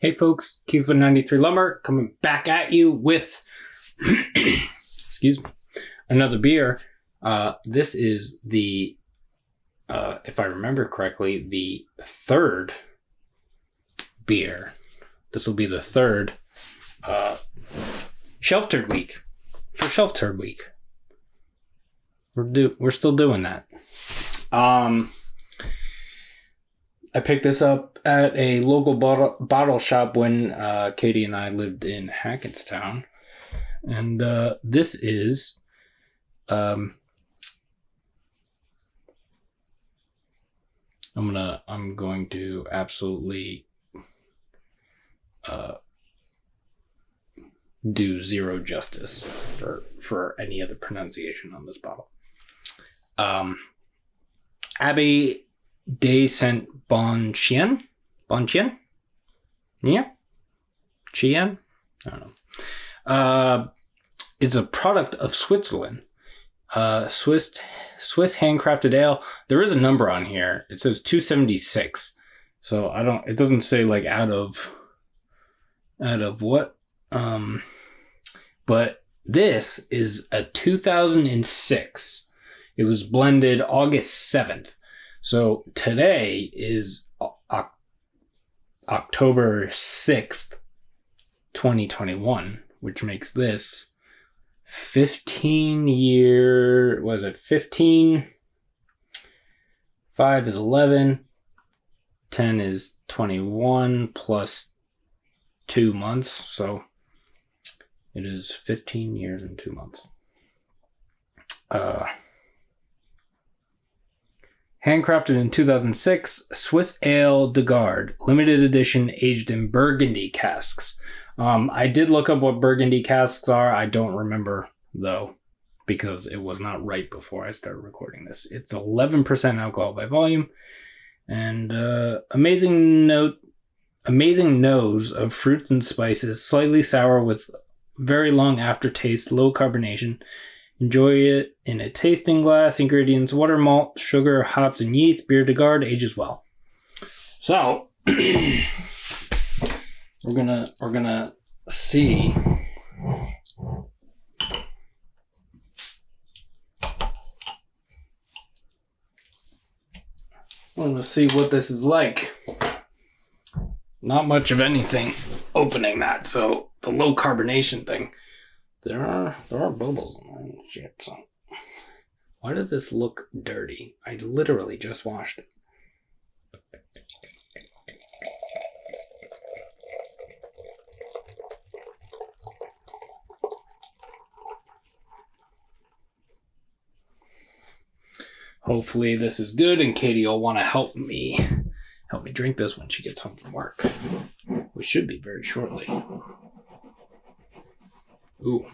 Hey folks, Kingsman 93 Lumber coming back at you with excuse me, another beer. This is the if I remember correctly, the third beer. This will be the third Shelf Turd Week. For Shelf Turd Week. We're still doing that. I picked this up at a local bottle shop when Katie and I lived in Hackettstown. And this is I'm going to absolutely do zero justice for any other pronunciation on this bottle. Abbaye de Saint Bon-Chien? Bon-Chien? Yeah? Chien? I don't know. It's a product of Switzerland. Swiss handcrafted ale. There is a number on here. It says 276. So it doesn't say like out of what? But this is a 2006. It was blended August 7th. So today is October 6th, 2021, which makes this 15 year, was it 15? 5 is 11. 10 is 21 plus 2 months. So it is 15 years and 2 months. Handcrafted in 2006, Swiss Ale de Garde, limited edition, aged in Burgundy casks. I did look up what Burgundy casks are. I don't remember, though, because it was not right before I started recording this. It's 11% alcohol by volume, and amazing nose of fruits and spices, slightly sour with very long aftertaste, low carbonation. Enjoy it in a tasting glass. Ingredients: water, malt, sugar, hops, and yeast. Beer de Garde ages well. So we're gonna see. We're gonna see what this is like. Not much of anything opening that. So the low carbonation thing. There are bubbles in there and shit. So why does this look dirty? I literally just washed it. Hopefully this is good, and Katie will want to help me drink this when she gets home from work, which should be very shortly. Ooh.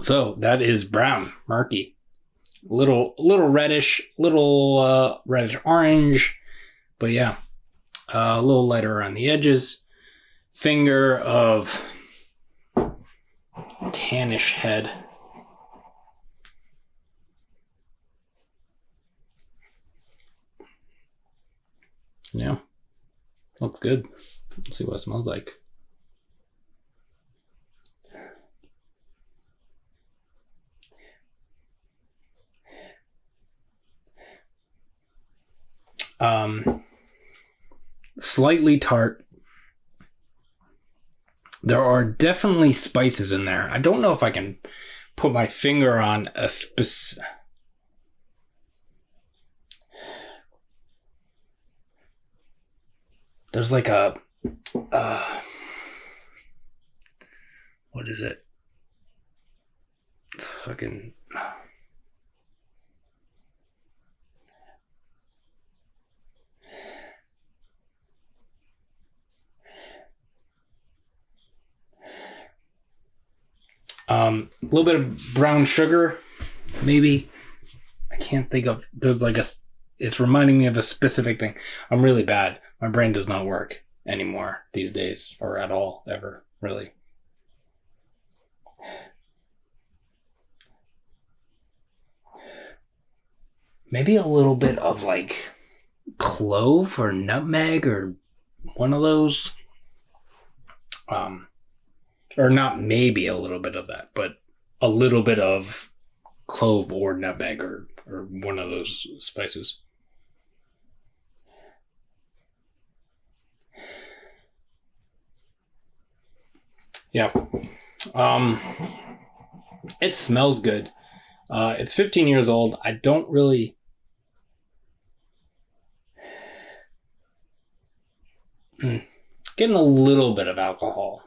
So that is brown, murky, little reddish, reddish orange, but yeah, a little lighter around the edges. Finger of tannish head. Yeah. Looks good. Let's see what it smells like. Slightly tart. There are definitely spices in there. I don't know if I can put my finger on a specific. There's like a, what is it? It's fucking, a little bit of brown sugar, maybe. I can't think of, there's like it's reminding me of a specific thing. I'm really bad. My brain does not work anymore these days, or at all, ever, really. maybe a little bit of like clove or nutmeg or one of those. Or not maybe a little bit of that, but a little bit of clove or nutmeg or one of those spices. Yeah. It smells good. It's 15 years old. I don't really... Getting a little bit of alcohol.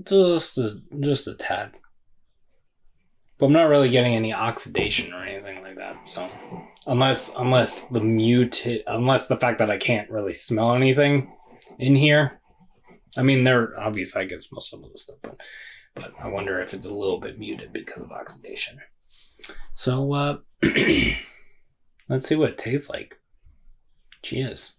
Just a tad. But I'm not really getting any oxidation or anything like that. So unless the fact that I can't really smell anything in here. I mean, they're obvious. I can smell some of the stuff, but I wonder if it's a little bit muted because of oxidation. So let's see what it tastes like. Cheers.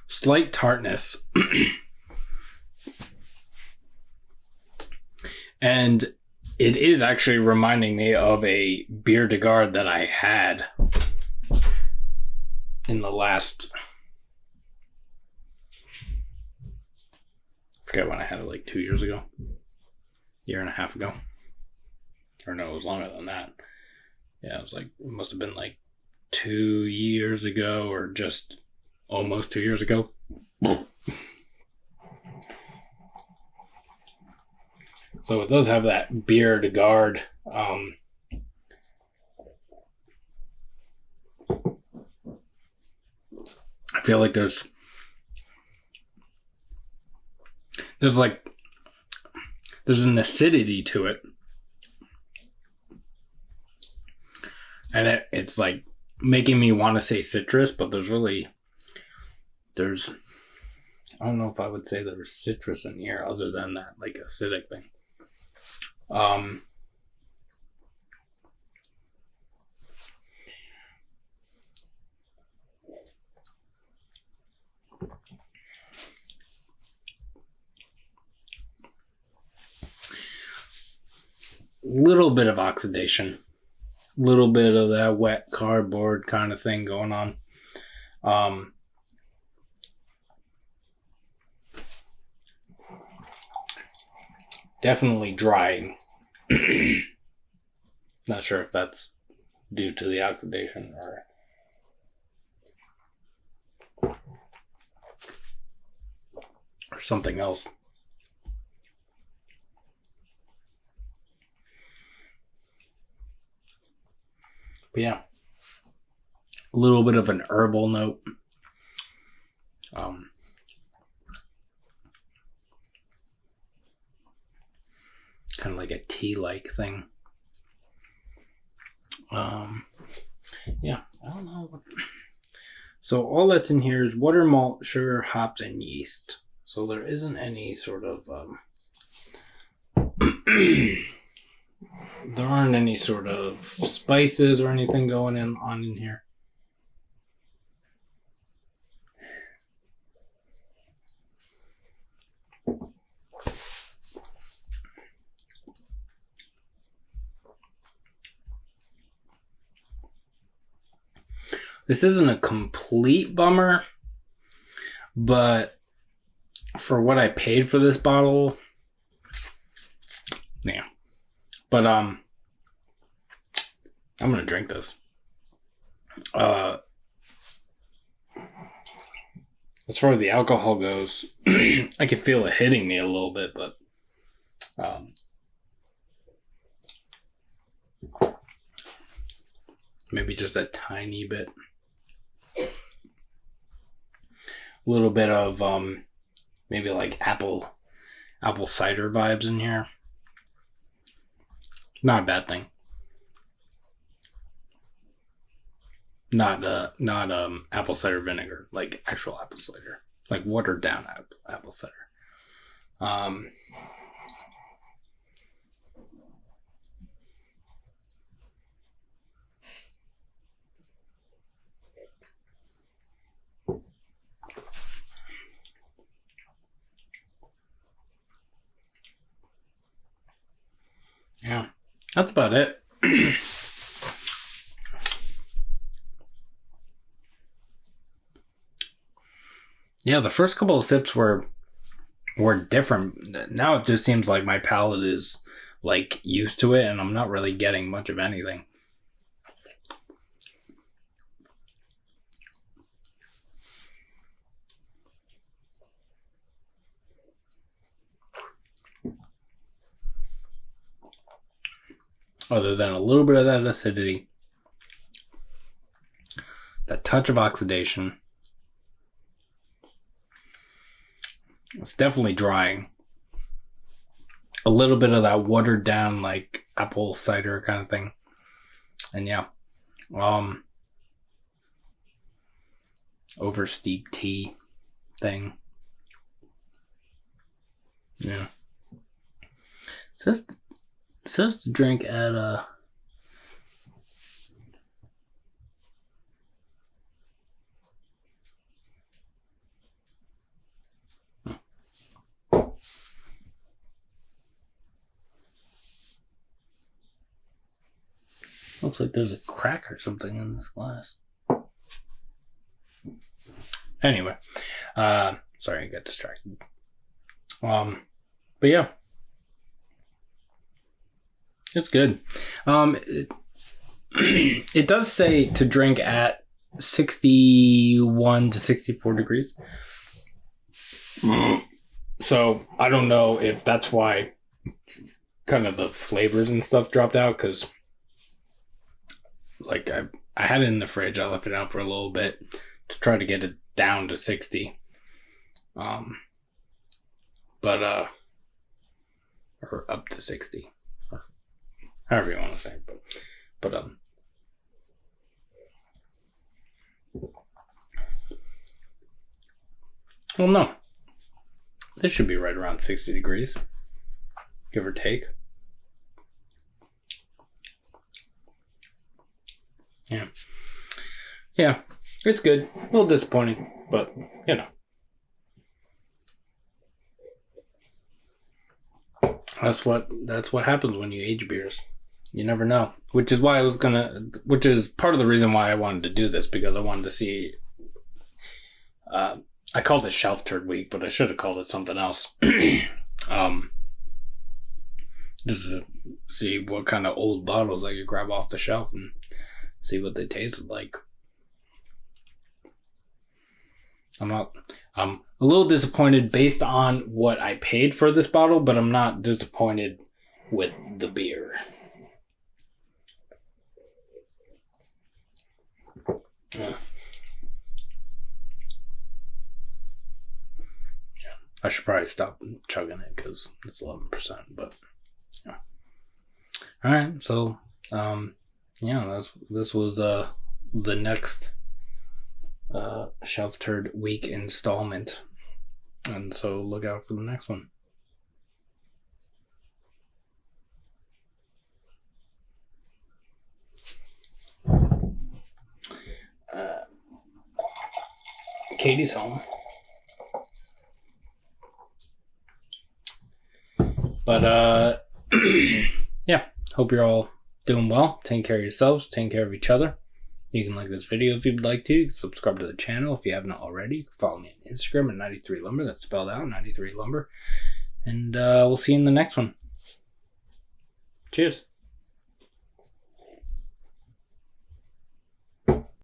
Slight tartness. And it is actually reminding me of a beer de garde that I had in the last... I forget when I had it, like 2 years ago. Year and a half ago. Or no, it was longer than that. Yeah, it must have been like 2 years ago or just almost 2 years ago. So it does have that beer de garde. I feel like there's an acidity to it, and it's like making me want to say citrus, but there's I don't know if I would say there's citrus in here other than that like acidic thing. Little bit of oxidation, little bit of that wet cardboard kind of thing going on. Definitely drying. Not sure if that's due to the oxidation or something else. But yeah, a little bit of an herbal note. Kind of like a tea-like thing. Yeah, I don't know. So all that's in here is water, malt, sugar, hops, and yeast. So there isn't any sort of there aren't any sort of spices or anything going on in here. This isn't a complete bummer, but for what I paid for this bottle, yeah. But I'm gonna drink this. As far as the alcohol goes, I can feel it hitting me a little bit, but maybe just a tiny bit. A little bit of maybe like apple cider vibes in here. Not a bad thing. Not apple cider vinegar, like actual apple cider, like watered down apple cider. Yeah, that's about it. Yeah, the first couple of sips were different. Now it just seems like my palate is like used to it and I'm not really getting much of anything. Other than a little bit of that acidity, that touch of oxidation. It's definitely drying. A little bit of that watered down like apple cider kind of thing. And yeah. Over steep tea thing. Yeah. It says to drink at looks like there's a crack or something in this glass. Anyway, sorry, I got distracted. But yeah, it's good. It does say to drink at 61 to 64 degrees. So I don't know if that's why kind of the flavors and stuff dropped out, because like I had it in the fridge. I left it out for a little bit to try to get it down to 60. Or up to 60. Or however you want to say it. But well, no. This should be right around 60 degrees. Give or take. Yeah. Yeah. It's good. A little disappointing, but you know. That's what happens when you age beers. You never know. Which is part of the reason why I wanted to do this, because I wanted to see I called it Shelf Turd Week, but I should have called it something else. Just to see what kind of old bottles I could grab off the shelf and see what they tasted like. I'm a little disappointed based on what I paid for this bottle, but I'm not disappointed with the beer. Yeah. I should probably stop chugging it because it's 11%, but yeah. All right, so this was the next Shelf Turd Week installment, and so look out for the next one. Katie's home. But yeah, hope you're all doing well. Taking care of yourselves, taking care of each other. You can like this video if you'd like to. You can subscribe to the channel if you haven't already. You can follow me on Instagram at 93lumber. That's spelled out, 93lumber. And we'll see you in the next one. Cheers.